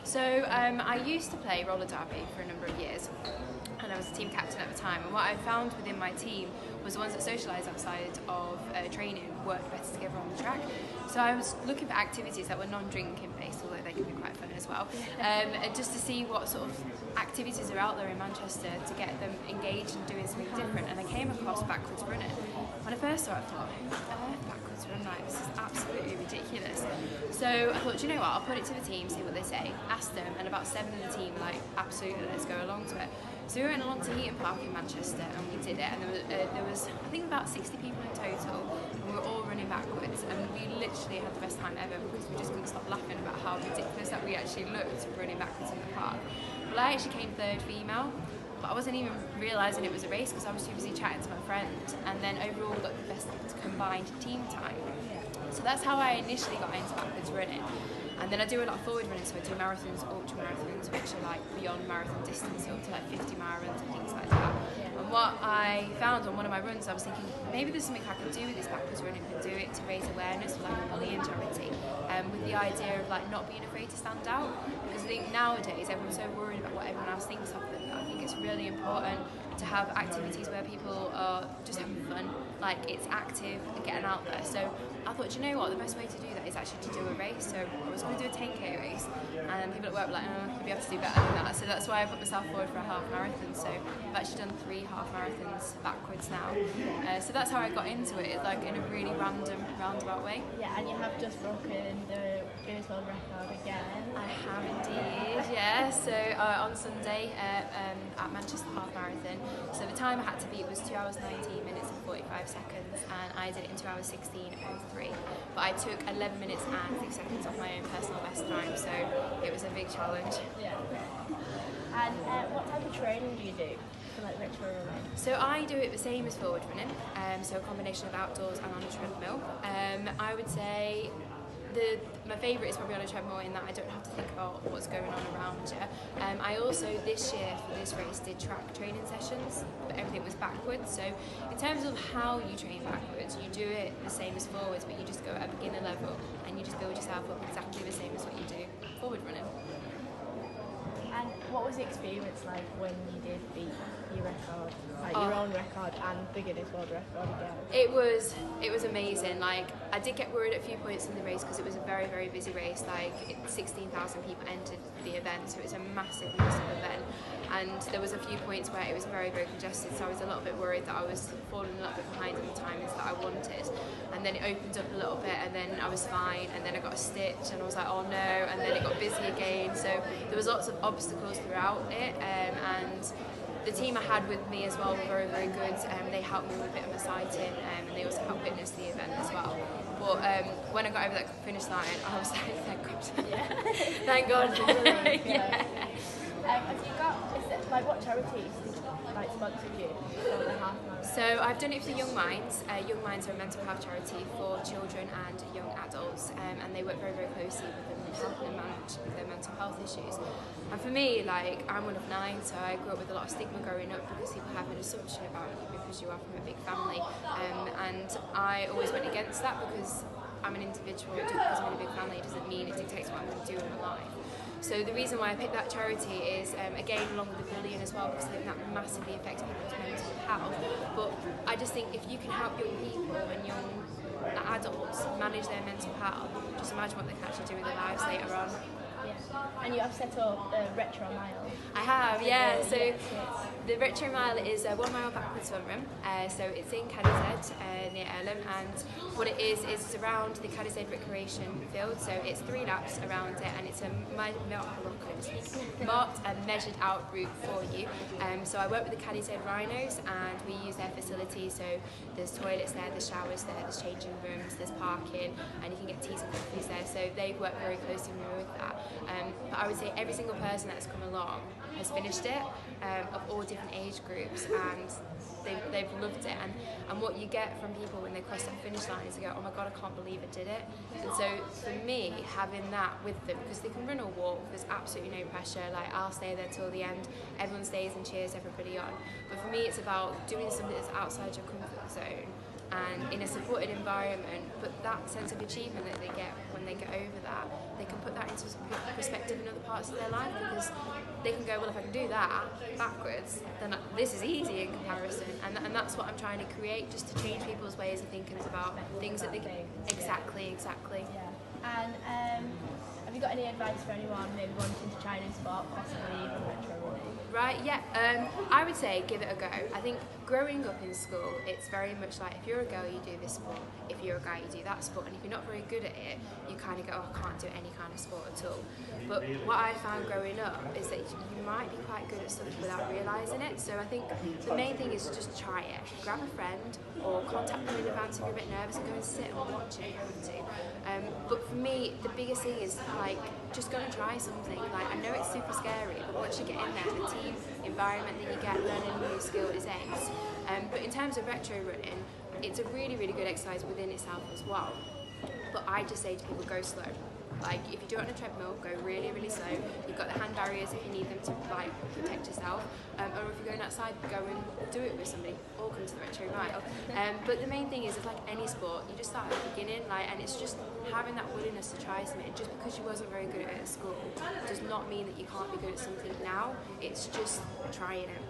So I used to play roller derby for a number of years, and I was a team captain at the time. And what I found within my team was the ones that socialise outside of training worked better together on the track. So I was looking for activities that were non-drinking based, although they can be quite fun as well, just to see what sort of activities are out there in Manchester to get them engaged and doing something different. And I came across backwards running. When I first saw it, I thought, who on earth backwards run? Like, this is absolutely ridiculous. So I thought, you know what, I'll put it to the team, see what they say, ask them, and about 7 of the team were like, absolutely, let's go along to it. So we went along to Heaton Park in Manchester and we did it, and there was I think about 60 people in total, and we were all running backwards, and we literally had the best time ever because we just couldn't stop laughing about how ridiculous that we actually looked running backwards in the park. Well, I actually came third female, but I wasn't even realising it was a race because I was too busy chatting to my friend, and then overall we got the best combined team time. So that's how I initially got into backwards running. And then I do a lot of forward running, so I do marathons, ultra marathons, which are like beyond marathon distance, up to like 50 mile runs and things like that. And what I found on one of my runs, I was thinking, maybe there's something I can do with this backwards running, I can do it to raise awareness for like a bullying charity, with the idea of like not being afraid to stand out. Because I think nowadays everyone's so worried about what everyone else thinks of them, that I think it's really important to have activities where people are just having fun, like it's active and getting out there. So I thought, you know what, the best way to do that is actually to do a race. So I was going to do a 10k race, and people at work were like, oh, maybe I have to do better than that. So that's why I put myself forward for a half marathon. So I've actually done 3 half marathons backwards now. So that's how I got into it, like in a really random, roundabout way. Yeah, and you have just broken the Guinness World Record again. I have indeed, yeah. So on Sunday at Manchester Half Marathon, so the time I had to beat was 2 hours 19 minutes and 45 seconds, and I did it in 2 hours 16:03. But I took 11 minutes and 6 seconds off my own personal best time, so it was a big challenge. Yeah. And what type of training do you do for like retro running? So I do it the same as forward running, so a combination of outdoors and on a treadmill. I would say my favourite is probably on a treadmill, in that I don't have to think about what's going on around you. I also, this year for this race, did track training sessions, but everything was backwards. So in terms of how you train backwards, you do it the same as forwards, but you just go at a beginner level and you just build yourself up exactly the same as what you do forward running. And what was the experience like when you did beat your record, like your own record and the Guinness World Record again? It was amazing. Like, I did get worried at a few points in the race because it was a very, very busy race. Like 16,000 people entered the event, so it was a massive, massive event. And there was a few points where it was very, very congested, so I was a little bit worried that I was falling a little bit behind in the timings that I wanted. And then it opened up a little bit, and then I was fine, and then I got a stitch, and I was like, oh no, and then it got busy again. So there was lots of obstacles throughout it, and the team I had with me as well were very, very good. They helped me with a bit of my sighting, and they also helped witness the event as well. But when I got over that finish line, I was like, thank God. Yeah. Thank God. Yeah. Have you got, like, what charities like sponsored you for the half marathon? So I've done it for Young Minds. Young Minds are a mental health charity for children and young adults, and they work very, very closely with them, helping them manage their mental health issues. And for me, like, I'm one of 9, so I grew up with a lot of stigma growing up because people have an assumption about you because you are from a big family, and I always went against that because I'm an individual. Just because I'm in a big family doesn't mean it dictates what I'm going to do in my life. So the reason why I picked that charity is, again, along with the bullying as well, because I think that massively affects people's mental health. But I just think if you can help young people and young adults manage their mental health, just imagine what they can actually do with their lives later on. Yeah. And you have set up the Retro Mile. I have, yeah. So the Retro Mile is a 1 mile backwards swim run. So it's in Cadishead, near Earlham, and what it is it's around the Cadishead Recreation Field. So it's 3 laps around it, and it's a marked and measured out route for you. So I work with the Cadishead Rhinos, and we use their facilities. So there's toilets there, there's showers there, there's changing rooms, there's parking, and you can get teas and coffees there. So they work very closely with that. But I would say every single person that's come along has finished it, of all different age groups, and they've loved it. And what you get from people when they cross that finish line is they go, oh my God, I can't believe I did it. And so for me, having that with them, because they can run or walk, there's absolutely no pressure. Like, I'll stay there till the end, everyone stays and cheers everybody on. But for me, it's about doing something that's outside your comfort zone and in a supported environment, but that sense of achievement that they get when they get over that, they can put that into perspective in other parts of their life, because they can go, well, if I can do that backwards, then this is easy in comparison. And that's what I'm trying to create, just to change people's ways of thinking about things that they can. Exactly. Yeah. And have you got any advice for anyone maybe wanting to try a new sport, possibly even retro running? Right, yeah, I would say give it a go. I think growing up in school, it's very much like, if you're a girl, you do this sport. If you're a guy, you do that sport. And if you're not very good at it, you kind of go, oh, I can't do any kind of sport at all. But what I found growing up is that you might be quite good at something without realising it. So I think the main thing is just try it. Grab a friend or contact them in advance if you're a bit nervous, and go and sit and watch it if you have to. But for me, the biggest thing is like, just go and try something. Like, I know it's super scary, but once you get in there, the team environment that you get, learning a new skill is ace. But in terms of retro running, it's a really, really good exercise within itself as well. But I just say to people, go slow. Like, if you do it on a treadmill, go really, really slow. You've got the hand barriers if you need them to like protect yourself. Or if you're going outside, go and do it with somebody, or come to the retro mile. But the main thing is, it's like any sport, you just start at the beginning, and it's just having that willingness to try something. Just because you wasn't very good at it at school does not mean that you can't be good at something now. It's just trying it.